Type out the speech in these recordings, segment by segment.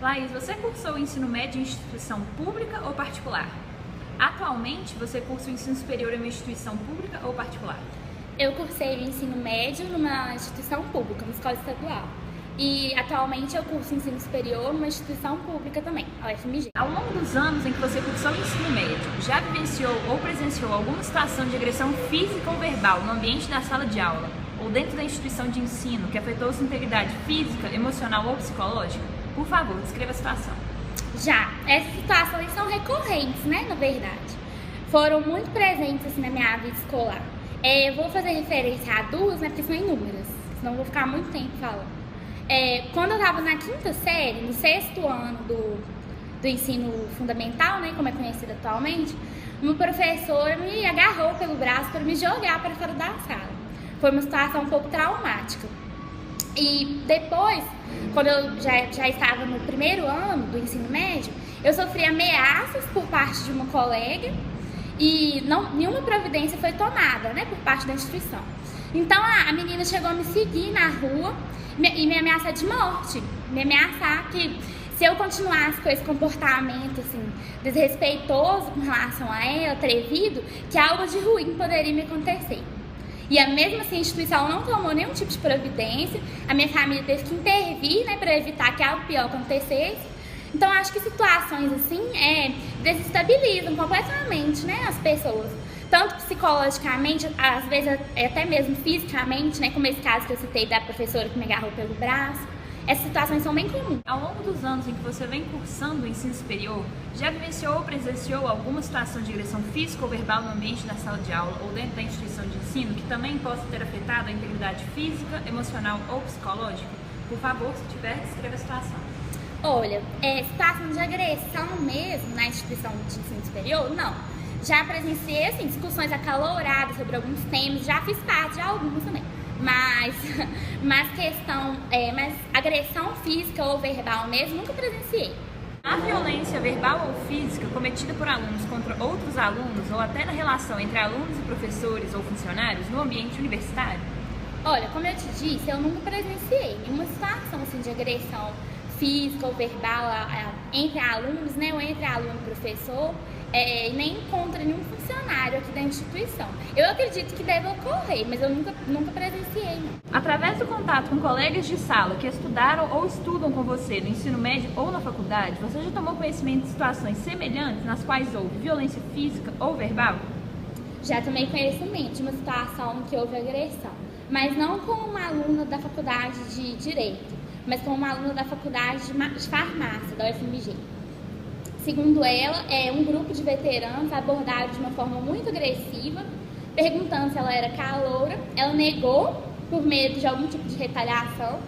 Laís, você cursou o ensino médio em instituição pública ou particular? Atualmente, você cursa o ensino superior em uma instituição pública ou particular? Eu cursei o ensino médio numa instituição pública, uma escola estadual. E atualmente eu curso ensino superior numa instituição pública também, a UFMG. Ao longo dos anos em que você cursou o ensino médio, já vivenciou ou presenciou alguma situação de agressão física ou verbal no ambiente da sala de aula ou dentro da instituição de ensino que afetou sua integridade física, emocional ou psicológica? Por favor, descreva a situação. Já, essas situações são recorrentes, né, na verdade. Foram muito presentes assim, na minha vida escolar. Eu vou fazer referência a duas, né, porque são inúmeras, senão eu vou ficar muito tempo falando. Quando eu estava na quinta série, no sexto ano do ensino fundamental, né, como é conhecido atualmente, uma professora me agarrou pelo braço para me jogar para fora da sala. Foi uma situação um pouco traumática. E depois, quando eu já estava no primeiro ano do ensino médio, eu sofri ameaças por parte de uma colega e nenhuma providência foi tomada, né, por parte da instituição. Então a menina chegou a me seguir na rua e me ameaçar de morte, me ameaçar que se eu continuasse com esse comportamento assim, desrespeitoso com relação a ela, atrevido, que algo de ruim poderia me acontecer. E mesmo assim a instituição não tomou nenhum tipo de providência, a minha família teve que intervir, né, para evitar que algo pior acontecesse. Então acho que situações assim desestabilizam completamente, né, as pessoas. Tanto psicologicamente, às vezes até mesmo fisicamente, né, como esse caso que eu citei da professora que me agarrou pelo braço. Essas situações são bem comuns. Ao longo dos anos em que você vem cursando o ensino superior, já vivenciou ou presenciou alguma situação de agressão física ou verbal no ambiente da sala de aula ou dentro da instituição de ensino que também possa ter afetado a integridade física, emocional ou psicológica? Por favor, se tiver, descreva a situação. Olha, situação de agressão mesmo na instituição de ensino superior, não. Já presenciei assim, discussões acaloradas sobre alguns temas, já fiz parte de alguns também. Mas agressão física ou verbal mesmo, nunca presenciei. A violência verbal ou física cometida por alunos contra outros alunos ou até na relação entre alunos e professores ou funcionários no ambiente universitário? Olha, como eu te disse, eu nunca presenciei nenhuma situação assim, de agressão física ou verbal entre alunos, né, ou entre aluno e professor, nem contra nenhum funcionário aqui da instituição. Eu acredito que deve ocorrer, mas eu nunca presenciei. Não. Através do contato com colegas de sala que estudaram ou estudam com você no ensino médio ou na faculdade, você já tomou conhecimento de situações semelhantes nas quais houve violência física ou verbal? Já tomei conhecimento de uma situação em que houve agressão, mas não com uma aluna da faculdade de Direito, mas com uma aluna da faculdade de Farmácia, da UFMG. Segundo ela, um grupo de veteranos abordaram de uma forma muito agressiva, perguntando se ela era caloura. Ela negou por medo de algum tipo de retaliação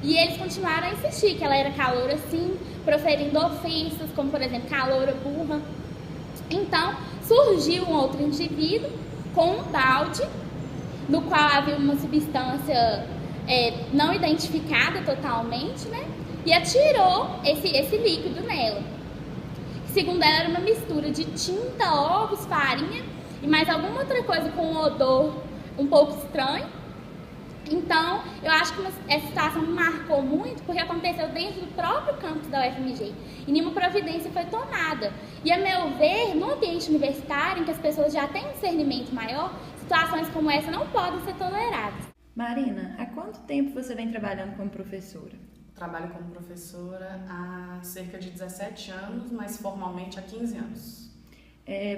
e eles continuaram a insistir que ela era caloura sim, proferindo ofensas, como por exemplo, caloura burra. Então, surgiu um outro indivíduo com um balde, no qual havia uma substância não identificada totalmente, né? E atirou esse líquido nela. Segundo ela, era uma mistura de tinta, ovos, farinha e mais alguma outra coisa com um odor um pouco estranho. Então, eu acho que essa situação me marcou muito porque aconteceu dentro do próprio campus da UFMG e nenhuma providência foi tomada. E, a meu ver, no ambiente universitário, em que as pessoas já têm um discernimento maior, situações como essa não podem ser toleradas. Marina, há quanto tempo você vem trabalhando como professora? Trabalho como professora há cerca de 17 anos, mas formalmente há 15 anos.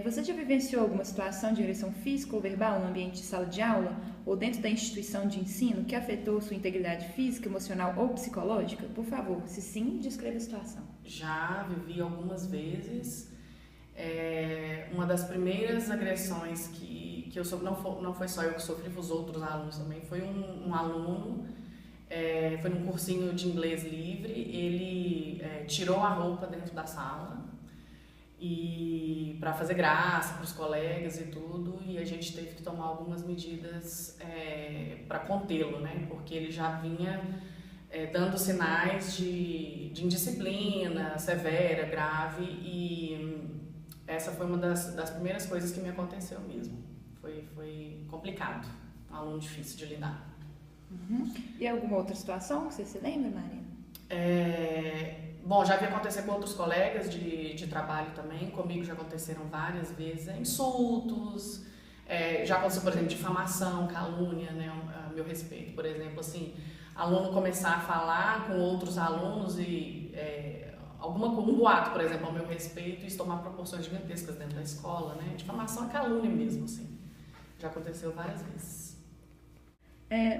Você já vivenciou alguma situação de agressão física ou verbal no ambiente de sala de aula ou dentro da instituição de ensino que afetou sua integridade física, emocional ou psicológica? Por favor, se sim, descreva a situação. Já vivi algumas vezes. Uma das primeiras agressões que eu sofri, não foi só eu que sofri, os outros alunos também, foi um aluno. Foi num cursinho de inglês livre, ele tirou a roupa dentro da sala e para fazer graça para os colegas e tudo, e a gente teve que tomar algumas medidas para contê-lo, né? Porque ele já vinha dando sinais de indisciplina severa, grave, e essa foi uma das primeiras coisas que me aconteceu mesmo. Foi complicado, um aluno difícil de lidar. Uhum. E alguma outra situação que você se lembra, Marina? Bom, já vi acontecer com outros colegas de trabalho também, comigo já aconteceram várias vezes, insultos, já aconteceu, por exemplo, difamação, calúnia, né, a meu respeito, por exemplo, assim, aluno começar a falar com outros alunos e um boato, por exemplo, ao meu respeito, e isso tomar proporções gigantescas dentro da escola, né, difamação é calúnia mesmo, assim, já aconteceu várias vezes.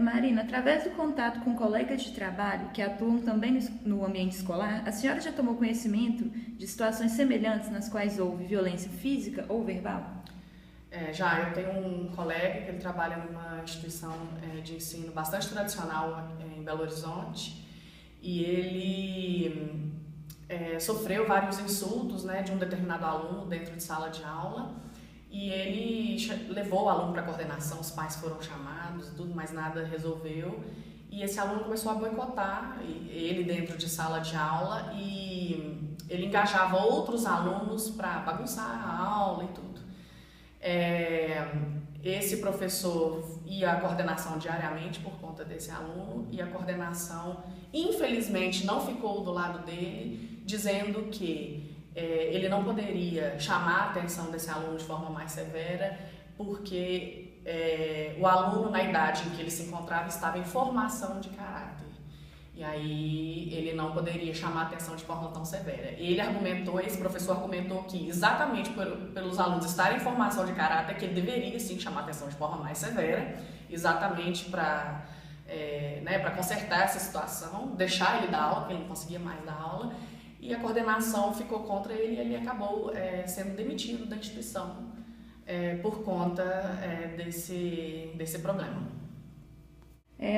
Marina, através do contato com colegas de trabalho que atuam também no ambiente escolar, a senhora já tomou conhecimento de situações semelhantes nas quais houve violência física ou verbal? Já, eu tenho um colega que ele trabalha numa instituição de ensino bastante tradicional em Belo Horizonte e ele sofreu vários insultos, né, de um determinado aluno dentro de sala de aula. E ele levou o aluno para a coordenação, os pais foram chamados e tudo, mas nada resolveu. E esse aluno começou a boicotar ele dentro de sala de aula e ele engajava outros alunos para bagunçar a aula e tudo. Esse professor ia à coordenação diariamente por conta desse aluno e a coordenação, infelizmente, não ficou do lado dele, dizendo que ele não poderia chamar a atenção desse aluno de forma mais severa, porque o aluno, na idade em que ele se encontrava, estava em formação de caráter. E aí ele não poderia chamar a atenção de forma tão severa. Esse professor argumentou que exatamente pelos alunos estarem em formação de caráter, que ele deveria sim chamar a atenção de forma mais severa, exatamente para consertar essa situação, deixar ele dar aula, porque ele não conseguia mais dar aula. E a coordenação ficou contra ele e ele acabou sendo demitido da instituição por conta desse problema.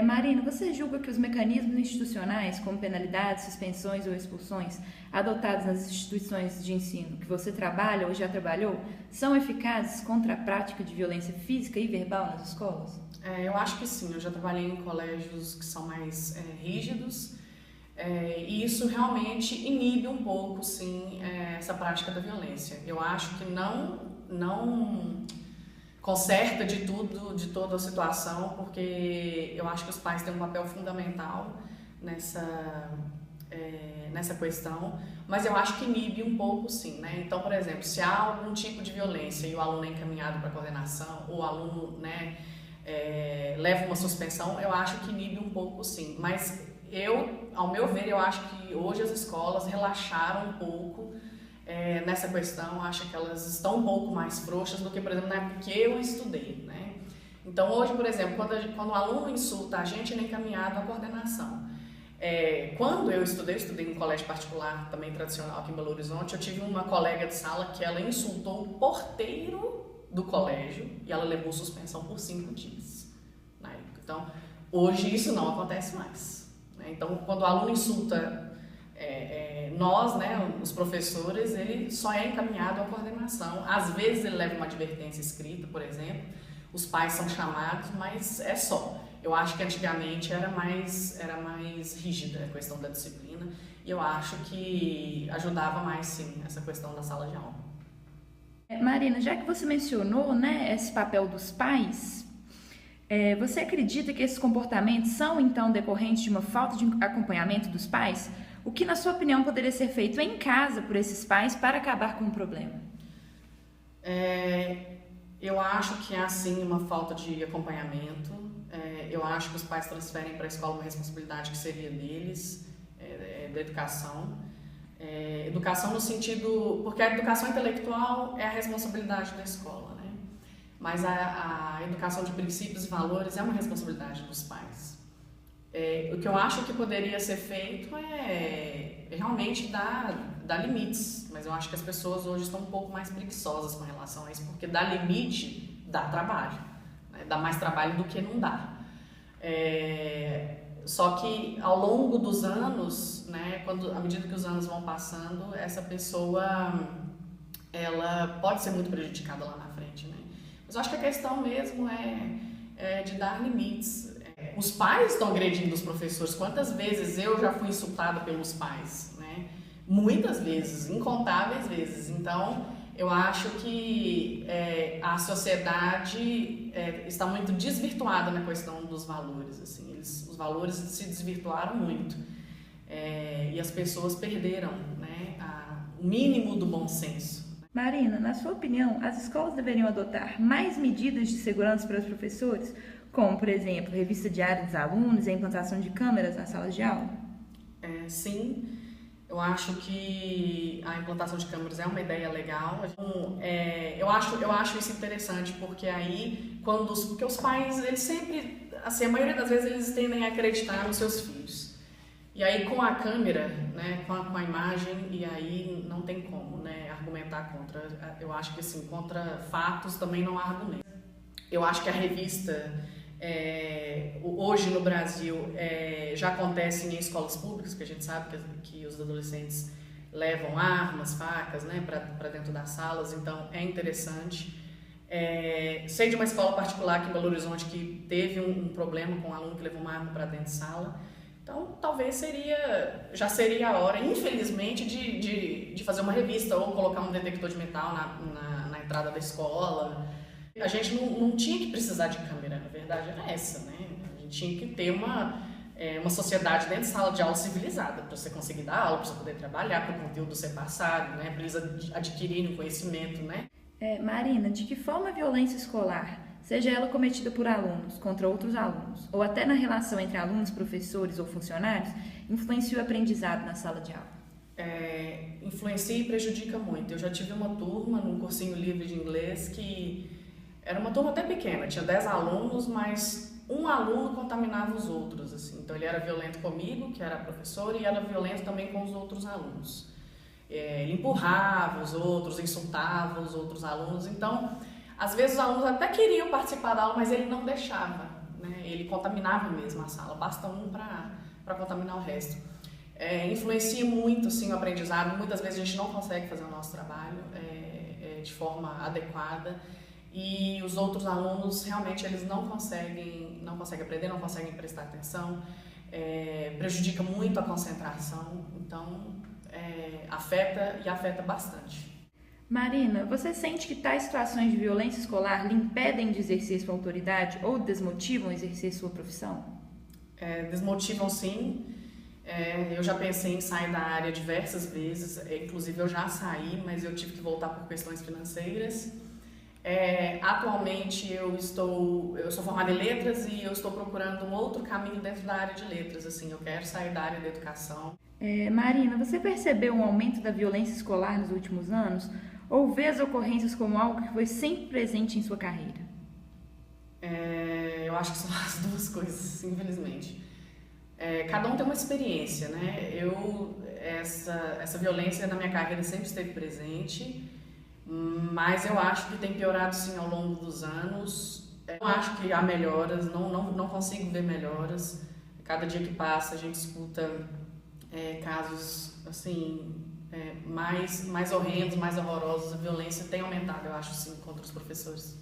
Marina, você julga que os mecanismos institucionais, como penalidades, suspensões ou expulsões, adotados nas instituições de ensino que você trabalha ou já trabalhou, são eficazes contra a prática de violência física e verbal nas escolas? Eu acho que sim. Eu já trabalhei em colégios que são mais rígidos, e isso realmente inibe um pouco, sim, essa prática da violência. Eu acho que não conserta de toda a situação, porque eu acho que os pais têm um papel fundamental nessa questão, mas eu acho que inibe um pouco, sim, né? Então, por exemplo, se há algum tipo de violência e o aluno é encaminhado para a coordenação, ou o aluno, né, leva uma suspensão, eu acho que inibe um pouco, sim, mas ao meu ver, eu acho que hoje as escolas relaxaram um pouco nessa questão. Acho que elas estão um pouco mais frouxas do que, por exemplo, na época que eu estudei, né? Então, hoje, por exemplo, quando o aluno insulta a gente, ele é encaminhado à coordenação. Quando eu estudei em um colégio particular, também tradicional aqui em Belo Horizonte, eu tive uma colega de sala que ela insultou o porteiro do colégio e ela levou suspensão por 5 dias na época. Então, hoje isso não acontece mais. Então, quando o aluno insulta nós, né, os professores, ele só é encaminhado à coordenação. Às vezes ele leva uma advertência escrita, por exemplo, os pais são chamados, mas é só. Eu acho que antigamente era mais rígida a questão da disciplina e eu acho que ajudava mais, sim, essa questão da sala de aula. Marina, já que você mencionou, né, esse papel dos pais, você acredita que esses comportamentos são, então, decorrentes de uma falta de acompanhamento dos pais? O que, na sua opinião, poderia ser feito em casa por esses pais para acabar com o problema? Eu acho que há, sim, uma falta de acompanhamento. Eu acho que os pais transferem para a escola uma responsabilidade que seria deles, da educação. Educação no sentido... Porque a educação intelectual é a responsabilidade da escola, né? Mas a educação de princípios e valores é uma responsabilidade dos pais. O que eu acho que poderia ser feito é realmente dar limites, mas eu acho que as pessoas hoje estão um pouco mais preguiçosas com relação a isso, porque dar limite dá trabalho, né? Dá mais trabalho do que não dá. Só que ao longo dos anos, né, à medida que os anos vão passando, essa pessoa ela pode ser muito prejudicada lá na frente, né? Mas eu acho que a questão mesmo é de dar limites. Os pais estão agredindo os professores. Quantas vezes eu já fui insultada pelos pais, né? Muitas vezes, incontáveis vezes. Então, eu acho que a sociedade está muito desvirtuada na questão dos valores. Assim, os valores se desvirtuaram muito. e as pessoas perderam, né, o mínimo do bom senso. Marina, na sua opinião, as escolas deveriam adotar mais medidas de segurança para os professores, como, por exemplo, revista diária dos alunos e a implantação de câmeras nas salas de aula? Sim, eu acho que a implantação de câmeras é uma ideia legal. Eu acho isso interessante, porque aí, porque os pais, eles sempre, assim, a maioria das vezes eles tendem a acreditar nos seus filhos. E aí com a câmera, né, com a imagem, e aí não tem como, né, argumentar contra. Eu acho que assim, contra fatos também não há argumento. Eu acho que a revista, hoje no Brasil, já acontece em escolas públicas, que a gente sabe que os adolescentes levam armas, facas, né, para dentro das salas, então é interessante. Sei de uma escola particular aqui em Belo Horizonte que teve um problema com um aluno que levou uma arma para dentro de sala. Então, talvez já seria a hora, infelizmente, de fazer uma revista ou colocar um detector de metal na entrada da escola. A gente não tinha que precisar de câmera, na verdade era essa, né? A gente tinha que ter uma sociedade dentro de sala de aula civilizada, para você conseguir dar aula, para você poder trabalhar, para o conteúdo ser passado, né? Para eles adquirirem conhecimento, né? Marina, de que forma a violência escolar, seja ela cometida por alunos contra outros alunos, ou até na relação entre alunos, professores ou funcionários, influencia o aprendizado na sala de aula? Influencia e prejudica muito. Eu já tive uma turma num cursinho livre de inglês que era uma turma até pequena, tinha 10 alunos, mas um aluno contaminava os outros, assim. Então ele era violento comigo, que era professor, e era violento também com os outros alunos. Ele empurrava os outros, insultava os outros alunos. Então, às vezes os alunos até queriam participar da aula, mas ele não deixava, né? Ele contaminava mesmo a sala, basta um para contaminar o resto. Influencia muito, sim, o aprendizado. Muitas vezes a gente não consegue fazer o nosso trabalho de forma adequada e os outros alunos realmente eles não conseguem aprender, não conseguem prestar atenção, prejudica muito a concentração, então afeta bastante. Marina, você sente que tais situações de violência escolar lhe impedem de exercer sua autoridade ou desmotivam a exercer sua profissão? Desmotivam, sim. Eu já pensei em sair da área diversas vezes, inclusive eu já saí, mas eu tive que voltar por questões financeiras. Atualmente eu sou formada em letras e eu estou procurando um outro caminho dentro da área de letras, assim, eu quero sair da área da educação. Marina, você percebeu um aumento da violência escolar nos últimos anos? Ou vê as ocorrências como algo que foi sempre presente em sua carreira? Eu acho que são as duas coisas, infelizmente. Cada um tem uma experiência, né? Essa violência na minha carreira sempre esteve presente, mas eu acho que tem piorado sim ao longo dos anos. Eu acho que há melhoras, não consigo ver melhoras. Cada dia que passa a gente escuta casos assim, mais horrendos, mais horrorosos. A violência tem aumentado, eu acho, sim, contra os professores.